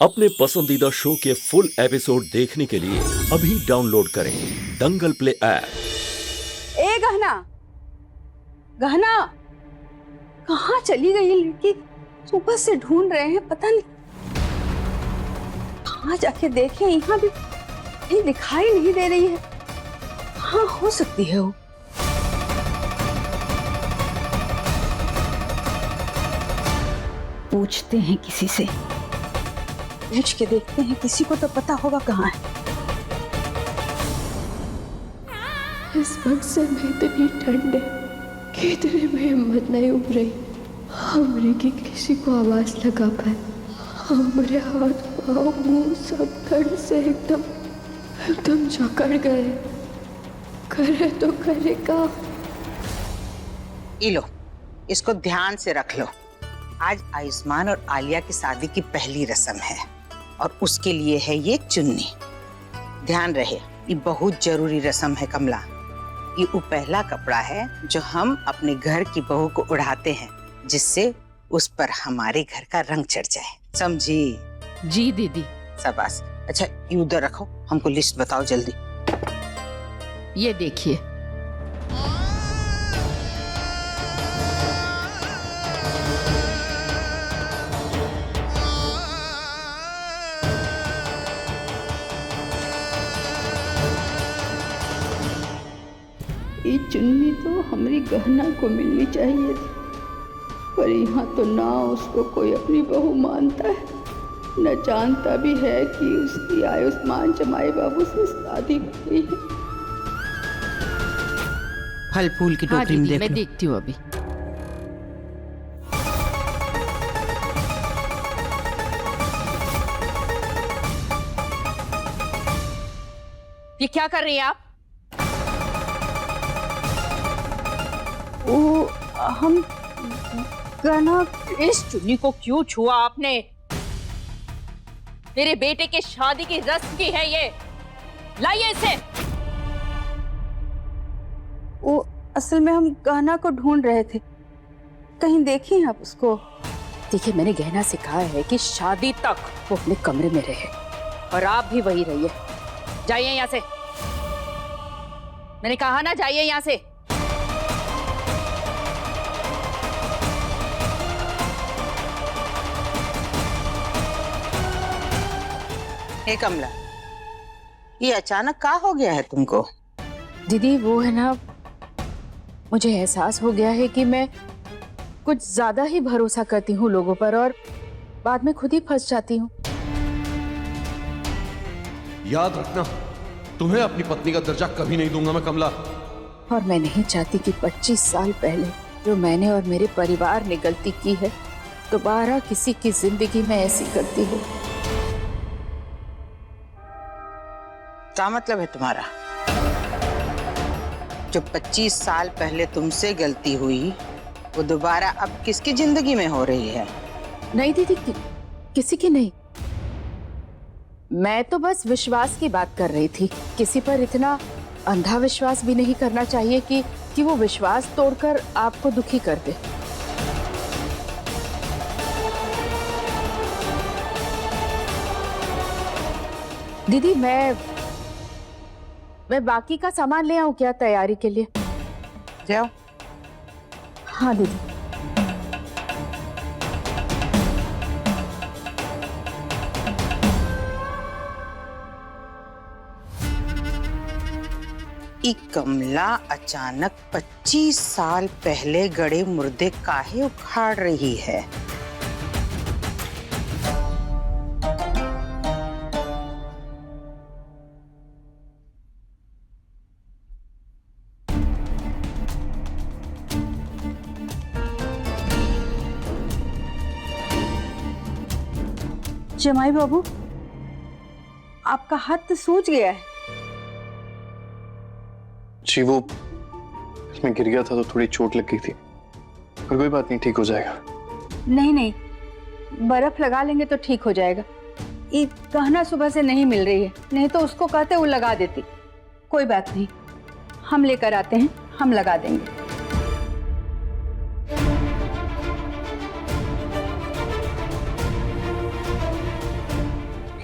अपने पसंदीदा शो के फुल एपिसोड देखने के लिए अभी डाउनलोड करें दंगल प्ले ऐप। ए गहना, गहना कहाँ चली गई ये लड़की? सुबह से ढूंढ रहे हैं, पता नहीं कहाँ जाके देखें। यहाँ भी कहीं दिखाई नहीं दे रही है। कहाँ हो सकती है वो? पूछते हैं किसी से, पूछ के देखते हैं, किसी को तो पता होगा कहाँ है। इस वक्त से में इतनी ठंड है कि इतने में हिम्मत नहीं उठ रही हमरे की किसी को आवाज लगा पाए। हमारे हाथ पाँव मुंह सब ठंड से एकदम जकड़ गए। करे तो करे का। लो, इसको ध्यान से रख लो। आज आयुष्मान और आलिया की शादी की पहली रस्म है और उसके लिए है ये चुन्नी। ध्यान रहे, ये बहुत जरूरी रस्म है कमला। ये वो पहला कपड़ा है जो हम अपने घर की बहू को उड़ाते हैं, जिससे उस पर हमारे घर का रंग चढ़ जाए। समझी? जी दीदी। शाबाश। अच्छा, ये उधर रखो, हमको लिस्ट बताओ जल्दी। ये देखिए, ये चुन्नी तो हमारी गहना को मिलनी चाहिए थी, पर यहाँ तो ना उसको कोई अपनी बहू मानता है, न जानता भी है कि उसकी आयुष्मान जमाई बाबू से शादी हुई है। फल फूल की हाँ टोकरी में दीदी, देख मैं लो। देखती हूँ अभी। ये क्या कर रही हैं आप? वो हम गहना, इस चुन्नी को क्यों छुआ आपने? मेरे बेटे के शादी की रस्म की है ये। लाइए इसे। वो असल में हम गहना को ढूंढ रहे थे। कहीं देखी आप उसको? देखिए, मैंने गहना सिखाया है कि शादी तक वो अपने कमरे में रहे, और आप भी वही रहिए। जाइए यहाँ से। मैंने कहा ना, जाइए यहाँ से। हे कमला, ये अचानक क्या हो गया है तुमको? दीदी, वो है ना, मुझे एहसास हो गया है कि मैं कुछ ज्यादा ही भरोसा करती हूँ लोगों पर, और बाद में खुद ही फंस जाती हूँ। याद रखना, तुम्हें अपनी पत्नी का दर्जा कभी नहीं दूंगा मैं कमला। और मैं नहीं चाहती कि 25 साल पहले जो मैंने और मेरे परिवार ने गलती की है, दोबारा किसी की जिंदगी में ऐसी गलती हो। क्या मतलब है तुम्हारा? जो 25 साल पहले तुमसे गलती हुई, वो दोबारा अब किसकी जिंदगी में हो रही है? नहीं दीदी, किसी की नहीं। मैं तो बस विश्वास की बात कर रही थी। किसी पर इतना अंधा विश्वास भी नहीं करना चाहिए कि वो विश्वास तोड़कर आपको दुखी कर दे। दीदी, मैं बाकी का सामान ले आऊं क्या तैयारी के लिए? जाओ। हाँ दीदी। ई कमला अचानक 25 साल पहले गड़े मुर्दे काहे उखाड़ रही है? जमाई बाबू, आपका हाथ तो सूज गया है। जी, वो इसमें गिर गया था तो थोड़ी चोट लग गई थी, पर कोई बात नहीं, ठीक हो जाएगा। नहीं नहीं, बर्फ लगा लेंगे तो ठीक हो जाएगा। ये गहना सुबह से नहीं मिल रही है, नहीं तो उसको कहते वो लगा देती। कोई बात नहीं, हम लेकर आते हैं, हम लगा देंगे।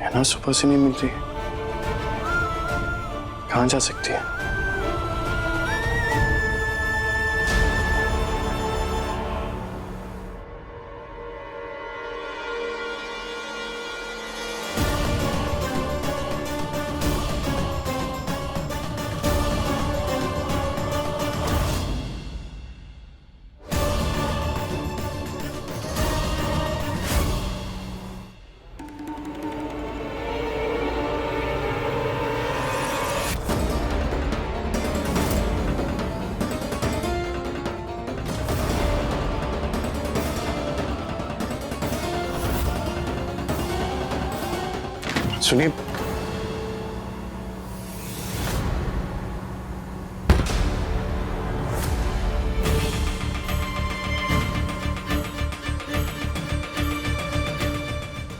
गहना सुबह से नहीं मिल रही है, कहाँ जा सकती है? सुनिए,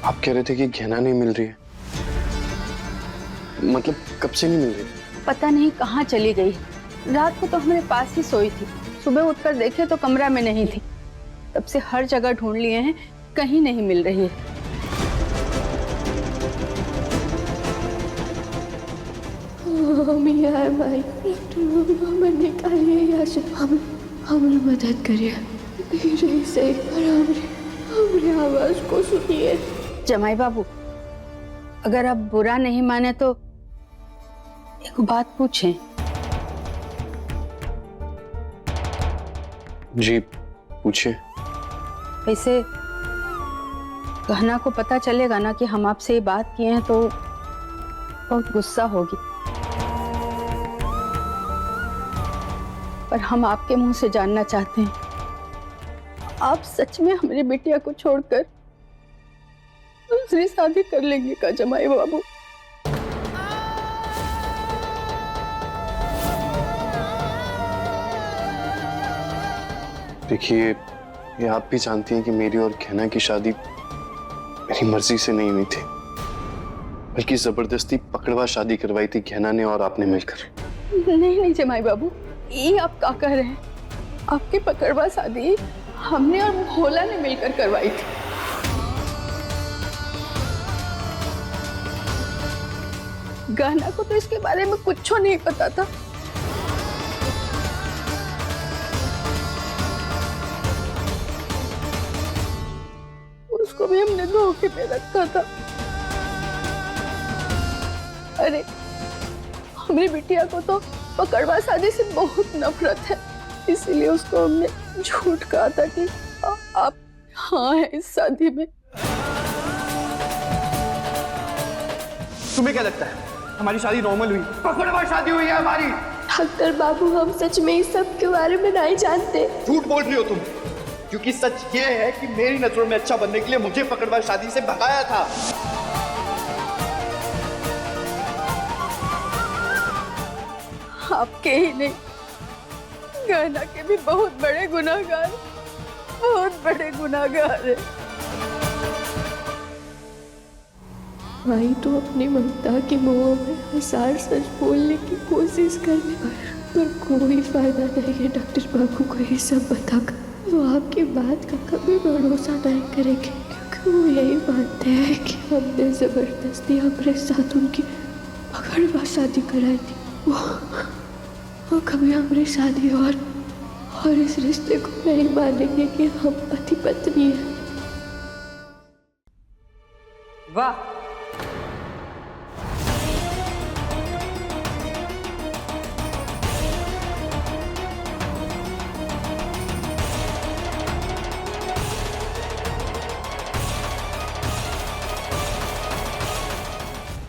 आप कह रहे थे कि गहना नहीं मिल रही है, मतलब कब से नहीं मिल रही? पता नहीं कहाँ चली गई। रात को तो हमारे पास ही सोई थी, सुबह उठकर देखे तो कमरा में नहीं थी। तब से हर जगह ढूंढ लिए हैं, कहीं नहीं मिल रही है। हम यहाँ माई, हमें निकालिए यहाँ से, हमें मदद करिए धीरे से, और हमारी आवाज को सुनिए। जमाई बाबू, अगर आप बुरा नहीं माने तो एक बात पूछें। जी पूछिए। वैसे गहना को पता चलेगा ना कि हम आपसे ये बात किए हैं तो बहुत गुस्सा होगी, पर हम आपके मुंह से जानना चाहते हैं, आप सच में हमारी बिटिया को छोड़कर दूसरी शादी कर लेंगे का जमाई बाबू? देखिए, ये आप भी जानती हैं कि मेरी और गहना की शादी मेरी मर्जी से नहीं हुई थी, बल्कि जबरदस्ती पकड़वा शादी करवाई थी गहना ने और आपने मिलकर। नहीं जमाई बाबू, ये आप क्या कह रहे हैं? आपकी पकड़वा शादी हमने और भोला ने मिलकर करवाई थी। गहना को तो इसके बारे में कुछ नहीं पता था। उसको भी हमने धोखे में रखा था। अरे हमारी बिटिया को तो पकड़वा शादी से बहुत नफरत है, इसीलिए उसको हमने झूठ कहा था कि आप हाँ है इस शादी में। तुम्हें क्या लगता है हमारी शादी नॉर्मल हुई? पकड़वा शादी हुई है हमारी। डॉक्टर बाबू, हम सच में इस सब के बारे में नहीं जानते। झूठ बोल रही हो तुम, क्योंकि सच ये है कि मेरी नजरों में अच्छा बनने के लिए मुझे पकड़वा शादी से भगाया था। आपके ही नहीं, गहना के भी बहुत बड़े गुनाहगार, बहुत बड़े गुनाहगार है। माई तो अपनी ममता की मोह में हजार सच बोलने की कोशिश करने पर कोई फायदा नहीं है। डॉक्टर बाबू को ये सब बताकर वो आपकी बात का कभी भरोसा नहीं करेंगे, क्योंकि वो यही मानते हैं कि हमने जबरदस्ती अपने साथ उनकी पकड़वा शादी कराई थी। वो कभी हमारी शादी और इस रिश्ते को नहीं मानेंगे कि हम पति पत्नी हैं। वाह,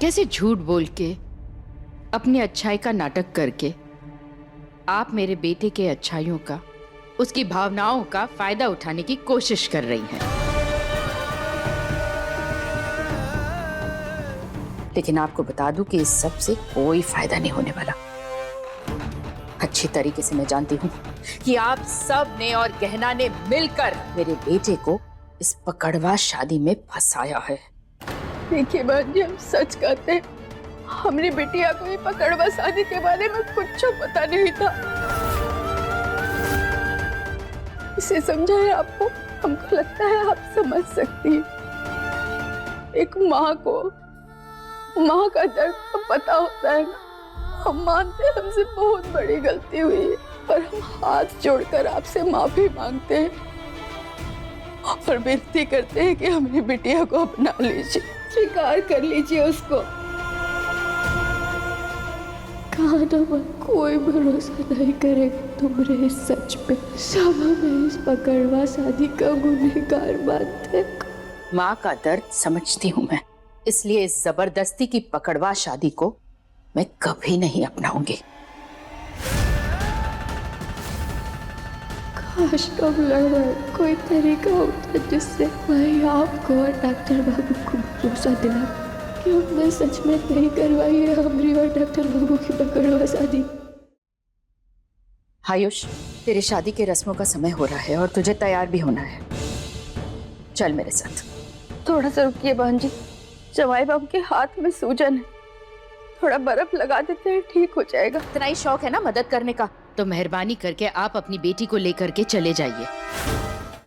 कैसे झूठ बोल के अपनी अच्छाई का नाटक करके आप मेरे बेटे के अच्छाइयों का, उसकी भावनाओं का फायदा उठाने की कोशिश कर रही हैं। लेकिन आपको बता दूं कि इस सब से कोई फायदा नहीं होने वाला। अच्छी तरीके से मैं जानती हूँ कि आप सब ने और गहना ने मिलकर मेरे बेटे को इस पकड़वा शादी में फंसाया है। देखिए बहन जी, हम सच कहते हैं, हमारी बिटिया को ये पकड़वा शादी के बारे में कुछ पता नहीं था। इसे समझाए आपको, हमको लगता है आप समझ सकती हैं। एक माँ को माँ का दर्द तो पता होता है ना। हम मानते हैं हमसे बहुत बड़ी गलती हुई है, पर हम हाथ जोड़कर आपसे माफी मांगते हैं और विनती करते हैं कि हमें बिटिया को अपना लीजिए, स्वीकार कर लीजिए उसको। कहा ना कोई भरोसा नहीं करेगा तुम्हारे इस सच पे। सब हमें इस पकड़वा शादी का गुनहगार मानते हैं। माँ का दर्द समझती हूँ मैं, इसलिए इस जबरदस्ती की पकड़वा शादी को मैं कभी नहीं अपनाऊंगी। काश कब लड़ा कोई तरीका होता जिससे मैं आपको और डॉक्टर बाबू को भरोसा दिला कि हमने सच में नहीं करवाई है हमारी और डॉक्टर बाबू की पकड़वा शादी। आयुष, तेरी शादी के रस्मों का समय हो रहा है और तुझे तैयार भी होना है। चल मेरे साथ। थोड़ा सा रुकिए बहन जी, जमाई बाबू के हाथ में सूजन है, थोड़ा बर्फ लगा देते हैं, ठीक हो जाएगा। इतना ही शौक है ना मदद करने का, तो मेहरबानी करके आप अपनी बेटी को लेकर के चले जाइए।